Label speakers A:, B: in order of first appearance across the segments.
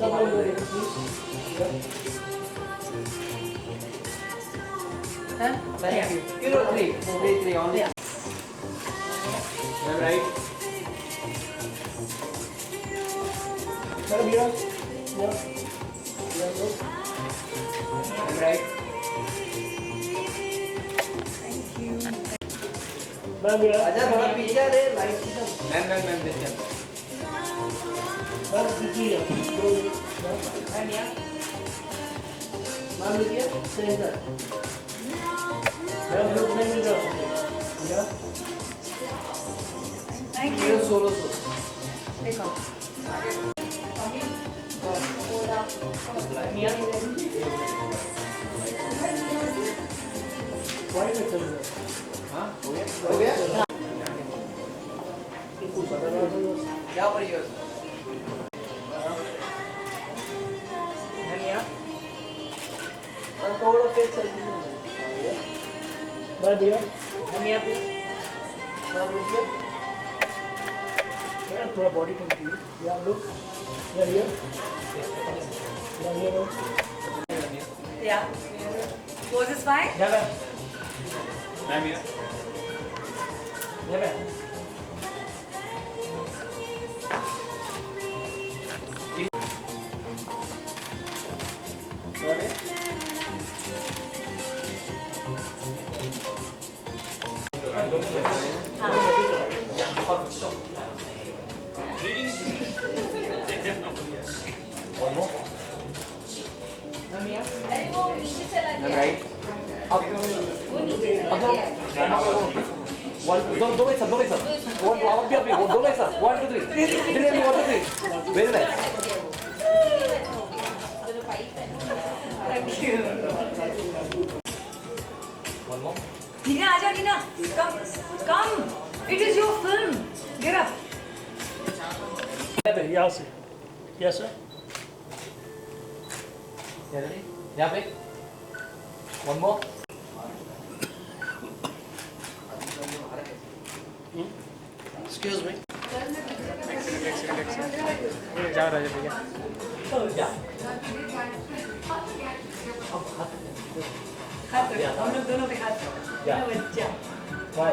A: Thank you. You know three only.
B: Yeah.
A: Right. Right. अच्छा थोड़ा पीछे दे लाइट मैम देखिए मैम देखिए सेंटर
B: Thank you.
A: सोलो
B: देखो
A: हाँ हो गया क्या परियों थोड़ा फेस चलती है बढ़िया धनिया पे थोड़ा बॉडी कंप्लीट या लुक या
B: Yeah. Pose is fine.
A: Ma'am ये राइट अब दो में सब वन अब भी अभी दो में सब 1 2 3 3 1 2 3 very nice
B: Thank you.
A: One more
B: Nina, आजा Nina. Come. It is your film. Get up.
C: यहाँ से यस सर
A: यहाँ पे वन मोर एक्सक्यूज मी
C: जा रहा है भैया
B: हाथ रखो. हम लोग दोनों पे हाथ रखो.
A: Yeah.
B: बच्चा.
A: Why?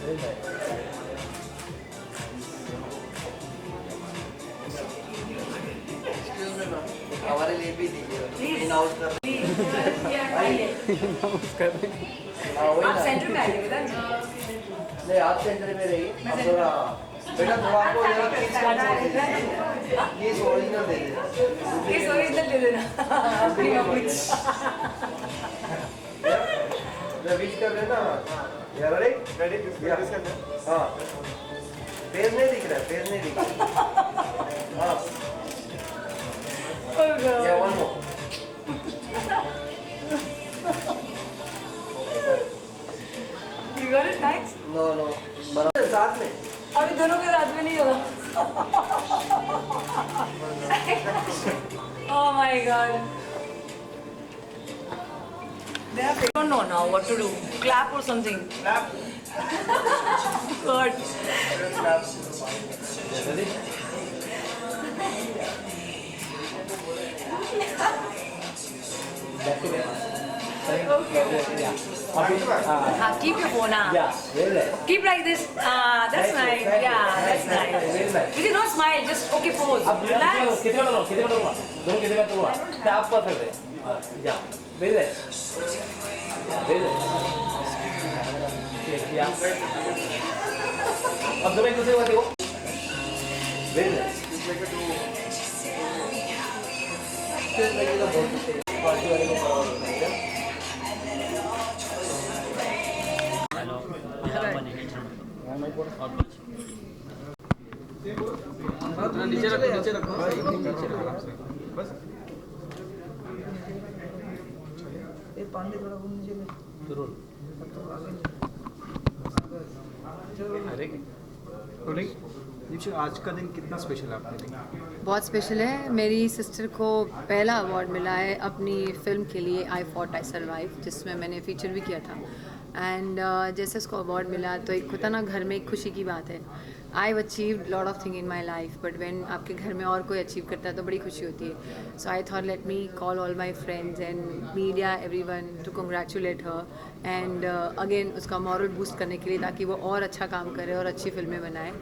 A: Very nice. Excuse me, ma'am. हमारे लिए भी दीजिए.
B: Please.
A: इन आउट कर.
B: Please. आइए.
A: वही
B: आप
A: ना.
B: सेंटर में आइए बेटा.
A: नहीं आप सेंटर में रहिए.
B: मैं
A: अब
B: सेंटर
A: थोड़ा बेटा थोड़ा आपको जरा किस ये ओरिजिनल दे दे.
B: इस ओरिजिनल दे देना. अपनी का कुछ.
A: मैं विश कर देना. यार रेडी दिस करना. हाँ. पेज नहीं दिख रहा है. पेज नहीं दिख रहा. हाँ.
B: Oh God.
A: Yeah, one more.
B: You got it? Thanks.
A: No, no. बराबर साथ में.
B: अभी दोनों के साथ में नहीं होगा. Oh my God. They have. I don't know now what to do. Clap or something.
A: Clap.
B: God.
A: Ready? Back to back.
B: Okay.
A: Yeah.
B: Keep your phone on.
A: Yeah. Very nice.
B: Keep like this. That's nice. Yeah, that's nice.
A: Very nice.
B: You cannot smile. Just okay pose.
A: अब
B: Relax.
A: कितने का दूँगा? दोनों कितने का दूँगा? क्या आप कर सकते हैं? Yeah. Very nice. Very nice. Yeah. अब दोनों एक दूसरे को देखो. Very nice. Excuse me, ये तो बहुत पार्टी वाले को बड़ा होता है. नीचे रखो बस ये पानी थोड़ा नीचे जरूर
C: अरे दीपशिखा आज का दिन कितना स्पेशल है आपके लिए?
D: बहुत स्पेशल है. मेरी सिस्टर को पहला अवार्ड मिला है अपनी फिल्म के लिए आई फॉट आई सर्वाइव, जिसमें मैंने फीचर भी किया था. एंड जैसे उसको अवार्ड मिला तो एक होता ना घर में एक खुशी की बात है. I achieved lot of thing in my life, but when आपके घर में और कोई अचीव करता है तो बड़ी खुशी होती है. So I thought let me call all my friends and media everyone to congratulate her and again उसका मॉरल बूस्ट करने के लिए, ताकि वो और अच्छा काम करे और अच्छी फिल्में बनाए.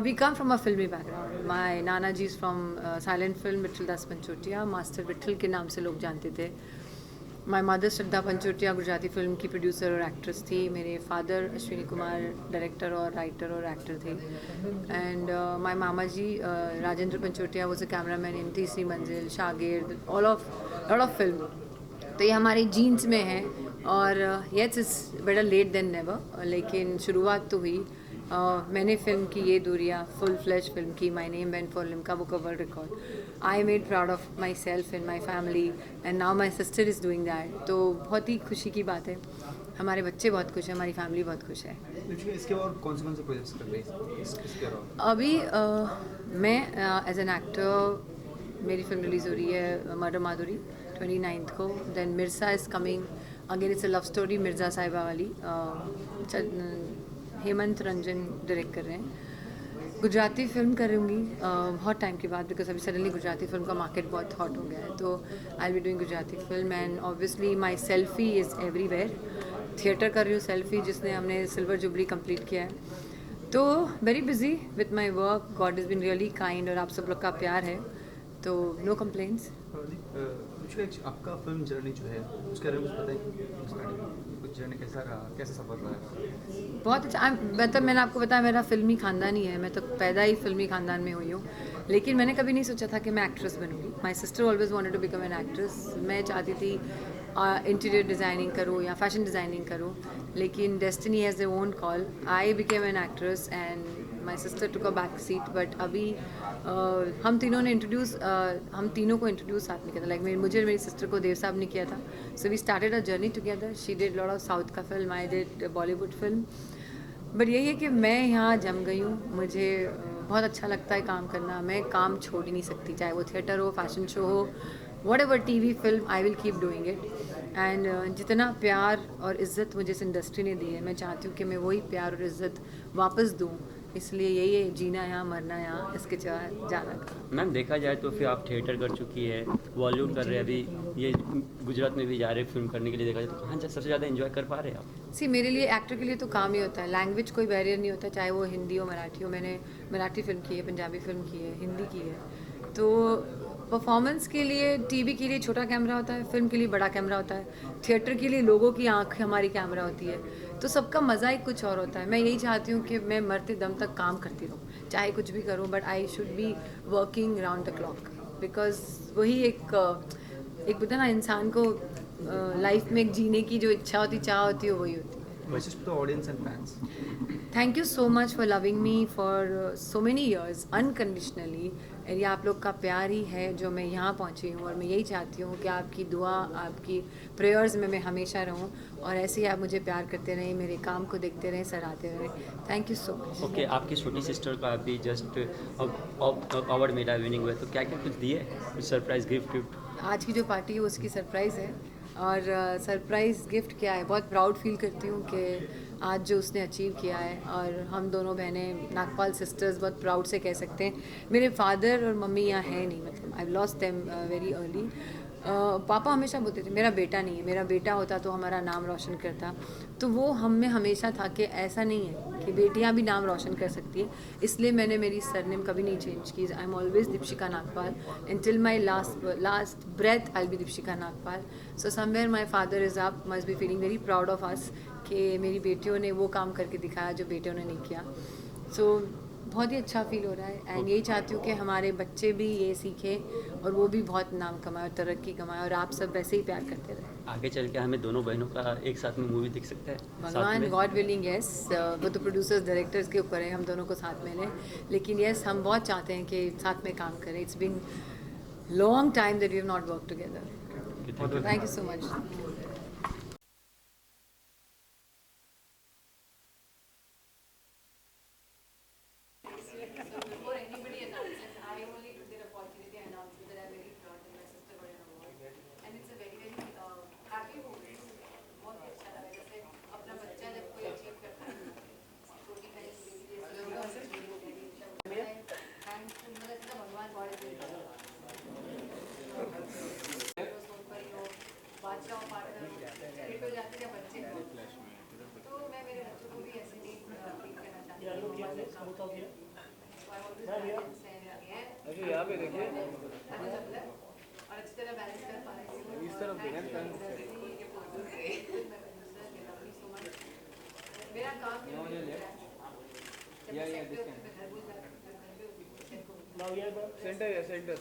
D: वी कम फ्रॉम अ फिल्मी बैकग्राउंड. माई नाना जी is from silent film, Vitthal Das Panchotia, master Vitthal के नाम से लोग जानते थे. My mother Shraddha Panchotia Gujarati film की प्रोड्यूसर और एक्ट्रेस थी. मेरे फादर अश्विनी कुमार डायरेक्टर और राइटर और एक्टर थे. एंड माई मामा जी Rajendra Panchotia was a camera man in Teesri Manzil, शागिर्द, लॉट ऑफ फिल्म. तो ये हमारे जीन्स में है और yes it's better late than never. लेकिन शुरुआत तो हुई. मैंने फिल्म की ये दूरियाँ, फुल फ्लैश फिल्म की, my name went for Limca book of world record. I made proud of my self and my family and now my sister is doing that. तो बहुत ही खुशी की बात है. हमारे बच्चे बहुत खुश हैं, हमारी फैमिली बहुत खुश है.
C: इसके और कौन से प्रोजेक्ट्स कर रही है इसके अलावा?
D: अभी मैं एज एन एक्टर, मेरी फिल्म रिलीज़ हो रही है मर्डर माधुरी 29 को. Then Mirza is coming again, it's a love story Mirza Sahiba वाली. हेमंत रंजन डायरेक्ट कर रहे हैं. गुजराती फिल्म करूँगी बहुत टाइम के बाद, बिकॉज अभी सडनली गुजराती फिल्म का मार्केट बहुत हॉट हो गया है. तो I be doing Gujarati film and obviously my selfie is everywhere. Theatre कर रही हूँ सेल्फी, जिसने हमने सिल्वर जुबली कंप्लीट किया है. तो very busy with my work. God is been really kind और आप सब लोग का प्यार है, तो नो कंप्लेंट्स.
C: आपका फिल्म जर्नी जो है उसके बारे में कुछ बताइए. कुछ जर्नी कैसा रहा, कैसा सफर रहा?
D: बहुत अच्छा. मतलब मैंने आपको बताया मेरा फिल्मी खानदान ही है. मैं तो पैदा ही फिल्मी खानदान में हुई हूँ, लेकिन मैंने कभी नहीं सोचा था कि मैं एक्ट्रेस बनूंगी. My sister always wanted to become an actress. मैं चाहती थी इंटीरियर डिज़ाइनिंग करूँ या फैशन डिज़ाइनिंग करूँ, लेकिन destiny has their own call. I became an actress and my sister took a back seat. But अभी हम तीनों को इंट्रोड्यूस साथ में किया था. लाइक मुझे और मेरी सिस्टर को देव साहब ने किया था. So we started a journey together. She did lot of south का film, I did Bollywood film. But यही है कि मैं यहाँ जम गई हूँ. मुझे बहुत अच्छा लगता है काम करना. मैं काम छोड़ ही नहीं सकती, चाहे वो थिएटर हो, फैशन शो हो, what ever TV film, I will keep doing it. And जितना प्यार और इज़्ज़त मुझे इस इंडस्ट्री ने दी है, मैं चाहती हूँ कि मैं वही प्यार और इज़्ज़त वापस दूँ. इसलिए यही है, जीना यहाँ मरना यहाँ, इसके जाना.
E: मैम देखा जाए तो फिर आप थिएटर कर चुकी है, बॉलीवुड कर रहे हैं, अभी ये गुजरात में भी जा रहे हैं फिल्म करने के लिए. देखा जाए तो कहाँ सबसे ज़्यादा एंजॉय कर पा रहे हैं आप?
D: सी मेरे लिए एक्टर के लिए तो काम ही होता है. लैंग्वेज कोई बैरियर नहीं होता, चाहे वो हिंदी हो मराठी हो. मैंने मराठी फिल्म की है, पंजाबी फिल्म की है, हिंदी की है. तो परफॉर्मेंस के लिए टीवी के लिए छोटा कैमरा होता है, फिल्म के लिए बड़ा कैमरा होता है, थिएटर के लिए लोगों की आंख हमारी कैमरा होती है. तो सबका मज़ा ही कुछ और होता है. मैं यही चाहती हूँ कि मैं मरते दम तक काम करती रहूँ, चाहे कुछ भी करूँ, but I should be working round the clock. Because वही एक बोलते ना, इंसान को लाइफ में एक जीने की जो इच्छा होती, चाह होती है, वही होती है.
C: Message to the audience and fans.
D: Thank you so much for loving me for so many years unconditionally. ये आप लोग का प्यार ही है जो मैं यहाँ पहुँची हूँ, और मैं यही चाहती हूँ कि आपकी दुआ, आपकी प्रेयर्स में मैं हमेशा रहूँ, और ऐसे ही आप मुझे प्यार करते रहें, मेरे काम को देखते रहें, सराहते रहें. Thank you so much.
E: Okay, आपकी छोटी सिस्टर का अभी जस्ट अवार्ड मिला, विनिंग हुआ, तो क्या क्या कुछ दिए, कुछ सरप्राइज गिफ्ट?
D: आज की जो पार्टी है उसकी सरप्राइज़ है, और सरप्राइज़ गिफ्ट क्या है, बहुत प्राउड फील करती हूँ कि आज जो उसने अचीव किया है. और हम दोनों बहनें नागपाल सिस्टर्स बहुत प्राउड से कह सकते हैं. मेरे फादर और मम्मी यहाँ है नहीं, मतलब I lost them very early. पापा हमेशा बोलते थे मेरा बेटा नहीं है, मेरा बेटा होता तो हमारा नाम रोशन करता. तो वो हम में हमेशा था कि ऐसा नहीं है कि बेटियां भी नाम रोशन कर सकती है. इसलिए मैंने मेरी सरनेम कभी नहीं चेंज की. I am always Deepshikha Nagpal. Until my last breath I'll be Deepshikha Nagpal. So somewhere my father is up, must be feeling very proud of us कि मेरी बेटियों ने वो काम करके दिखाया जो बेटियों ने नहीं किया. So बहुत ही अच्छा फील हो रहा है. एंड यही चाहती हूँ कि हमारे बच्चे भी ये सीखें और वो भी बहुत नाम कमाए और तरक्की कमाए, और आप सब वैसे ही प्यार करते रहें.
E: आगे चल के हमें दोनों बहनों का एक साथ में मूवी दिख सकता है?
D: भगवान, गॉड विलिंग, यस. वो तो प्रोड्यूसर्स डायरेक्टर्स के ऊपर है, हम दोनों को साथ में लें. लेकिन यस, हम बहुत चाहते हैं कि साथ में काम करें. It's been long time that we have not work together. Thank you so much. अपना बच्चा जब कोई अचीव करता है, छोटी बहन
A: अरे यहाँ पे देखिए इस तरफ सेंटर सेंटर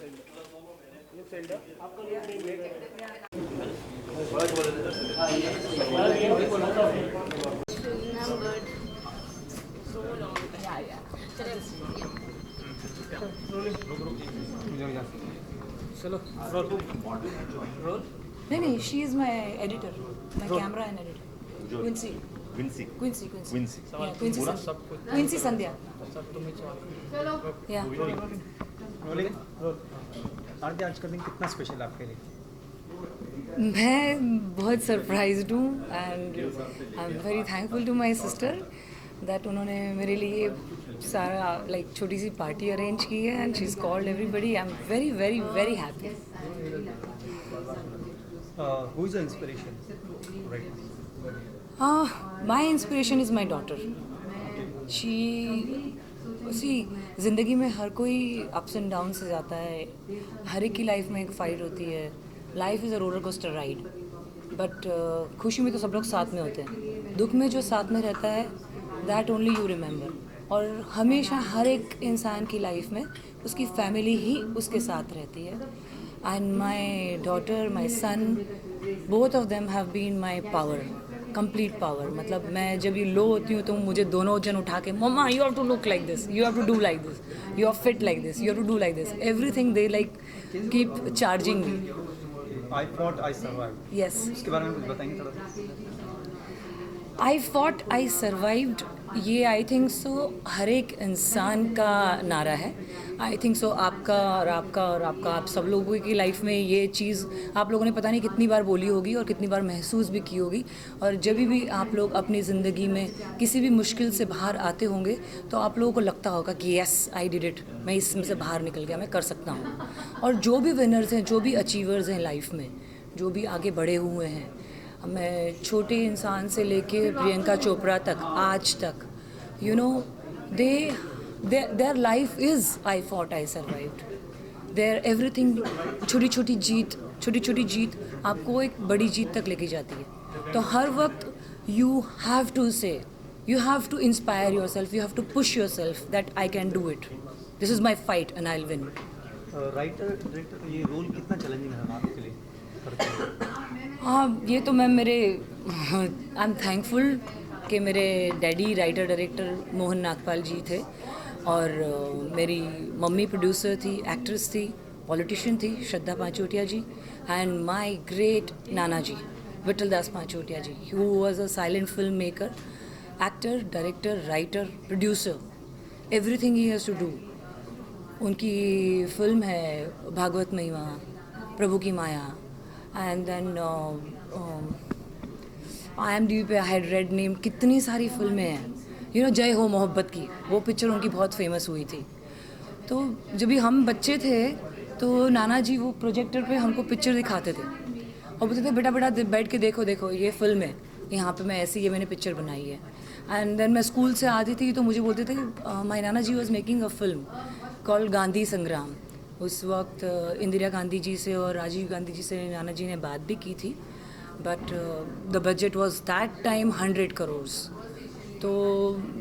A: लुक सेंटर आपका
C: चलो
B: नहीं, she is my editor, my camera and editor. Quincy. Quincy. Yeah, Quincy Sandhya. Yeah.
C: Rolling आरती आज का दिन कितना स्पेशल आपके लिए?
B: मैं बहुत सरप्राइज्ड हूँ and I am very thankful to my sister that उन्होंने मेरे लिए सारा लाइक छोटी सी पार्टी अरेंज की है and she is called everybody. I am very very very happy.
C: Who is the inspiration right now?
B: My inspiration is my daughter. ज़िंदगी में हर कोई अप्स एंड डाउन से जाता है. हर एक की लाइफ में एक फ़ाइट होती है. Life is a roller coaster ride. But खुशी में तो सब लोग साथ में होते हैं. दुख में जो साथ में रहता है दैट ओनली यू रिमेंबर. और हमेशा हर एक इंसान की लाइफ में उसकी फैमिली ही उसके साथ रहती है. And my daughter, my son, both of them have been my power, complete power. मतलब मैं जब ये लो होती हूँ तो मुझे दोनों जन उठा के मम्मा you have to look like this, you have to do like this, you are fit like this, you have to do like this. Everything they like keep charging me.
C: I fought I survive.
B: Yes,
C: उसके बारे में कुछ बताएंगे थोड़ा?
B: आई fought I survived, ये I think so हर एक इंसान का नारा है. आई थिंक सो आपका और आपका और आपका, आप सब लोगों की लाइफ में ये चीज़ आप लोगों ने पता नहीं कितनी बार बोली होगी और कितनी बार महसूस भी की होगी. और जब भी आप लोग अपनी ज़िंदगी में किसी भी मुश्किल से बाहर आते होंगे तो आप लोगों को लगता होगा कि येस आई डिड इट, मैं इसमें से बाहर निकल गया, मैं कर सकता हूँ. और जो भी विनर्स हैं, जो भी अचीवर्स हैं लाइफ में, जो भी आगे बढ़े हुए हैं, मैं छोटे इंसान से लेके प्रियंका चोपड़ा तक, आज तक, you know, their life is I fought I survived. Their everything. छोटी छोटी जीत आपको एक बड़ी जीत तक लेके जाती है. तो हर वक्त you have to say, you have to inspire yourself, you have to push yourself that I can do it. This is my fight and I will win.
C: Writer director, ये role कितना challenging है आपके लिए?
B: हाँ, ये तो मैं मेरे आई एम थैंकफुल कि मेरे daddy writer director Mohan Nagpal ji थे और मेरी मम्मी प्रोड्यूसर थी, एक्ट्रेस थी, पॉलिटिशियन थी Shraddha Panchotia ji, and my great नाना जी Vithal Das Panchotia ji, who was a silent film maker, actor, director, writer, producer, everything ही हैज़ टू डू. उनकी फिल्म है भागवत महिमा, प्रभु की माया, एंड देन IMDb पे आई हैड रेड नेम, कितनी सारी फिल्में हैं. यू नो, जय हो मोहब्बत की, वो पिक्चर उनकी बहुत फेमस हुई थी. तो जब भी हम बच्चे थे तो नाना जी वो प्रोजेक्टर पे हमको पिक्चर दिखाते थे और बोलते थे बेटा बैठ के देखो ये फिल्म है, यहाँ पे मैं ऐसी, ये मैंने पिक्चर बनाई है. एंड देन मैं स्कूल से आती थी तो मुझे बोलते थे माय नाना जी was making a film called Gandhi Sangram. उस वक्त इंदिरा गांधी जी से और राजीव गांधी जी से नाना जी ने बात भी की थी. But the budget was that time 100 crore. तो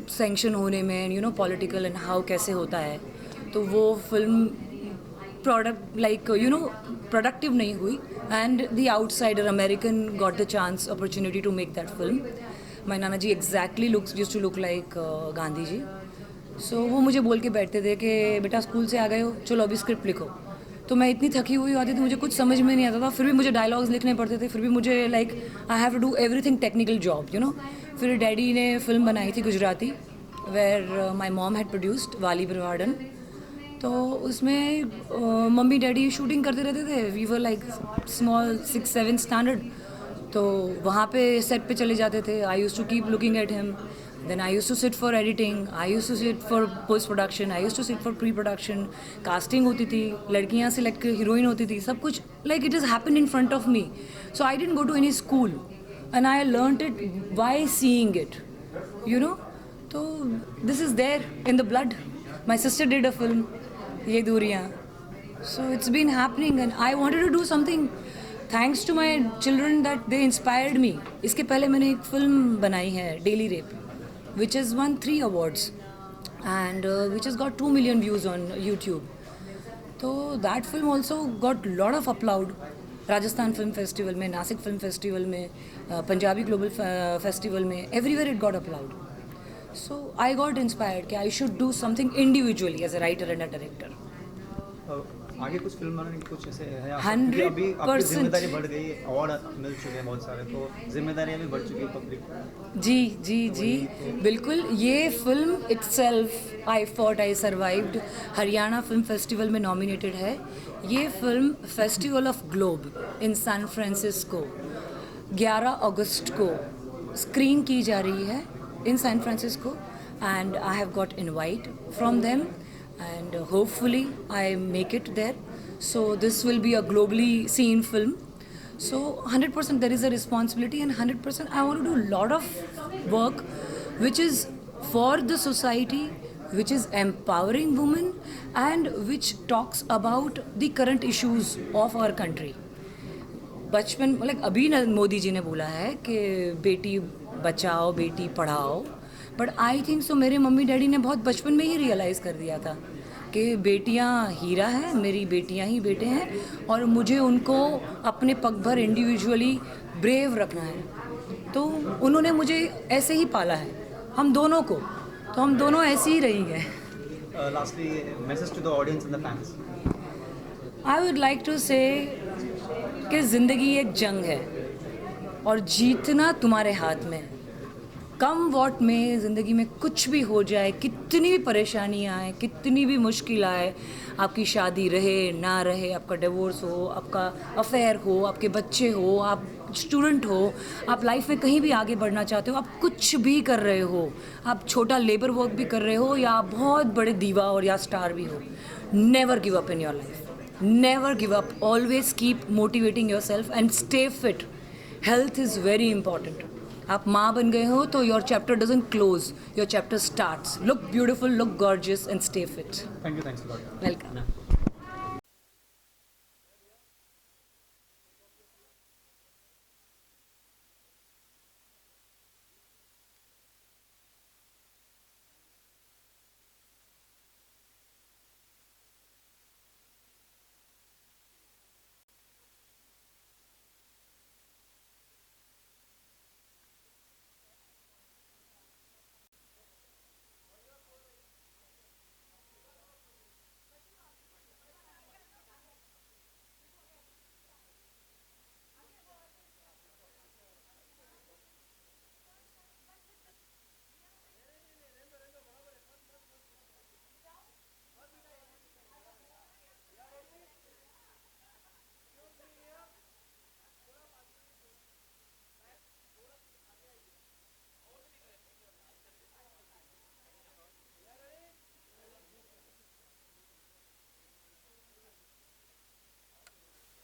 B: सेंक्शन होने में, you know, political and how कैसे होता है, तो वो film product like, you know, productive नहीं हुई. And the outsider American got the chance, opportunity to make that film. My Nana ji exactly used to look like Gandhi ji. So वो मुझे बोल के बैठते थे कि बेटा स्कूल से आ गए हो, चलो अभी स्क्रिप्ट लिखो. तो मैं इतनी थकी हुई आती थी, मुझे कुछ समझ में नहीं आता था, फिर भी मुझे डायलॉग्स लिखने पड़ते थे, फिर भी मुझे like I have to do everything technical job, you know. फिर डैडी ने फिल्म बनाई थी Gujarati, where my mom had produced, वाली ब्रवाडन. तो उसमें मम्मी डैडी शूटिंग करते रहते थे. We were like small 6-7 standard. तो वहाँ पे सेट पे चले जाते थे. I used to keep looking at him. Then I used to sit for editing, I used to sit for post production, I used to sit for pre production. Casting होती थी, लड़कियाँ सिलेक्ट, हीरोइन होती थी, सब कुछ like it has happened in front of me. So I didn't go to any school and I learnt it by seeing it, you know. तो this is there in the blood. My sister did a film, ये दूरियाँ. So it's been happening and I wanted to do something thanks to my children that they inspired me. इसके पहले मैंने एक film बनाई है daily rape which has won 3 awards and which has got 2 million views on YouTube. तो that film also got lot of applaud. Rajasthan film festival में, Nashik film festival में, Punjabi global festival में, everywhere it got applaud. So I got inspired कि I should do something individually as a writer and a director.
C: आगे कुछ film बनाने की कुछ ऐसे है आपका?
B: 100%
C: क्योंकि अभी आपकी जिम्मेदारी बढ़ गई, अवार्ड मिल चुके हैं बहुत सारे, तो जिम्मेदारियां भी बढ़ चुकी है पब्लिक.
B: जी जी जी बिल्कुल. ये फिल्म itself I fought I survived Haryana film festival में नॉमिनेटेड है. ये film festival of globe in San Francisco 11 अगस्त को स्क्रीन की जा रही है in San Francisco and I have got invite from them and hopefully I make it there. So this will be a globally seen film. So 100% there is a responsibility and 100% I want to do a lot of work which is for the society, which is empowering women and which talks about the current issues of our country. बचपन मतलब अभी ना मोदी जी ने बोला है कि Beti Bachao Beti Padhao, but I think so मेरे mummy daddy ने बहुत बचपन में ही रियलाइज़ कर दिया था कि बेटियां हीरा हैं, मेरी बेटियां ही बेटे हैं और मुझे उनको अपने पग भर इंडिविजुअली ब्रेव रखना है. तो उन्होंने मुझे ऐसे ही पाला है, हम दोनों को, तो हम दोनों ऐसे ही रहेंगे.
C: Lastly message to the audience and the fans.
B: I would like to say कि ज़िंदगी एक जंग है और जीतना तुम्हारे हाथ में है. कम वॉट में ज़िंदगी में कुछ भी हो जाए, कितनी भी परेशानियाँ आए, कितनी भी मुश्किल आए, आपकी शादी रहे ना रहे, आपका डिवोर्स हो, आपका अफेयर हो, आपके बच्चे हो, आप स्टूडेंट हो, आप लाइफ में कहीं भी आगे बढ़ना चाहते हो, आप कुछ भी कर रहे हो, आप छोटा लेबर वर्क भी कर रहे हो या आप बहुत बड़े दीवा और या स्टार भी हो, never give up in your life. Never give up. Always keep motivating your self and stay fit. Health is very important. आप माँ बन गए हो तो your chapter doesn't close, your chapter starts. Look beautiful, look gorgeous and stay fit.
C: Thank you. Thanks a lot.
B: Welcome.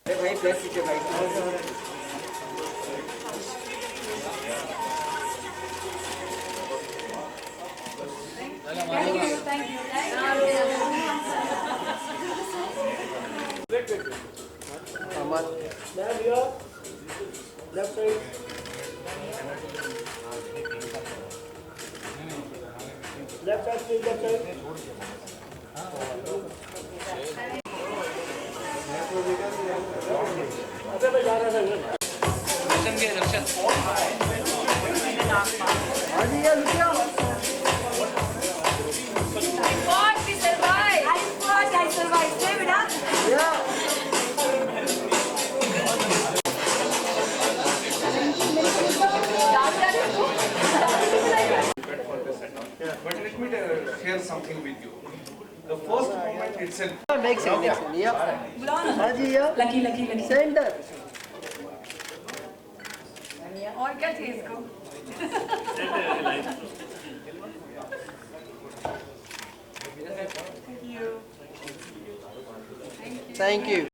A: भाई plus नीचे भाई. Aman. Left side. Left side, please, left side.
F: But let me share something with you. The first moment itself.
A: Make sense. Yeah. Haji, yeah.
B: Lucky
A: Center.
B: और क्या चाहिए इसको?
A: Thank you.